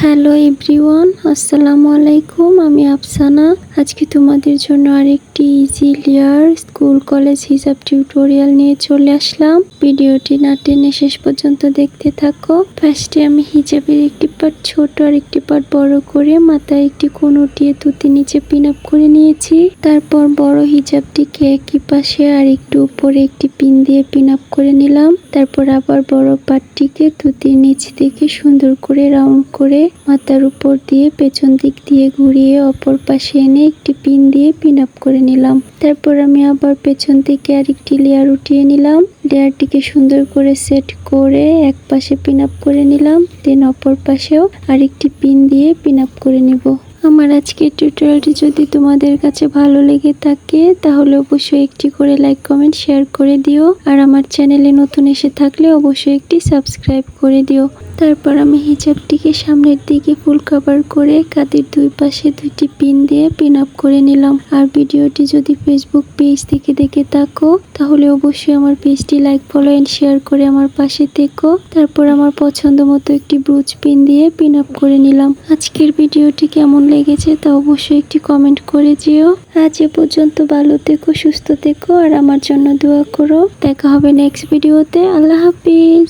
Hello everyone, আসসালামু আলাইকুম। আমি আফসানা। আজকে তোমাদের জন্য আরেকটি ইজি লেয়ার স্কুল কলেজ হিজাব টিউটোরিয়াল নিয়ে চলে আসলাম। ভিডিওটি না টেনে শেষ পর্যন্ত দেখতে থাকো। ফার্স্টে আমি হিজাবের একটি পার্ট ছোট আর একটি পার্ট বড় করে মাথায় একটি কোণ উঠিয়ে তুতি নিচে পিন আপ করে নিয়েছি। তারপর বড় হিজাবটিকে একই পাশে আর একটু উপরে একটি পিন দিয়ে পিন আপ করে নিলাম। তারপর আবার বড় পার্টটিকে তুতির নিচ থেকে সুন্দর করে রাউন্ড করে মাথার উপর দিয়ে পেছন দিক দিয়ে ঘুরিয়ে অপর পাশে এনে একটি পিন দিয়ে পিন আপ করে নিলাম। তারপর আমি আবার পেছন থেকে আরেকটি লেয়ার উঠিয়ে নিলাম। লেয়ারটিকে সুন্দর করে সেট করে এক পাশে পিন আপ করে নিলাম, দেন অপর পাশেও আরেকটি পিন দিয়ে পিন আপ করে নিব। আমার আজকের টিউটোরিয়ালটি যদি তোমাদের কাছে ভালো লেগে থাকে তাহলে অবশ্যই একটি করে লাইক কমেন্ট শেয়ার করে দিও, আর আমার চ্যানেলে নতুন এসে থাকলে অবশ্যই একটি সাবস্ক্রাইব করে দিও। তারপর আমি হিজাবটিকে সামনের দিকে ফুল কভার করে কাঁধের দুই পাশে দুইটি পিন দিয়ে পিন আপ করে নিলাম। আর ভিডিওটি যদি ফেসবুক পেজ থেকে দেখে থাকো তাহলে অবশ্যই আমার পেজটি লাইক ফলো এন্ড শেয়ার করে আমার পাশে থেকো। তারপর আমার পছন্দ মতো একটি ব্রুচ পিন দিয়ে পিন আপ করে নিলাম। আজকের ভিডিওটি কেমন লেগেছে তা অবশ্যই একটি কমেন্ট করে যেও। আজ এ পর্যন্ত ভালো থেকো, সুস্থ থেকো আর আমার জন্য দোয়া করো। দেখা হবে নেক্সট ভিডিওতে। আল্লাহ হাফিজ।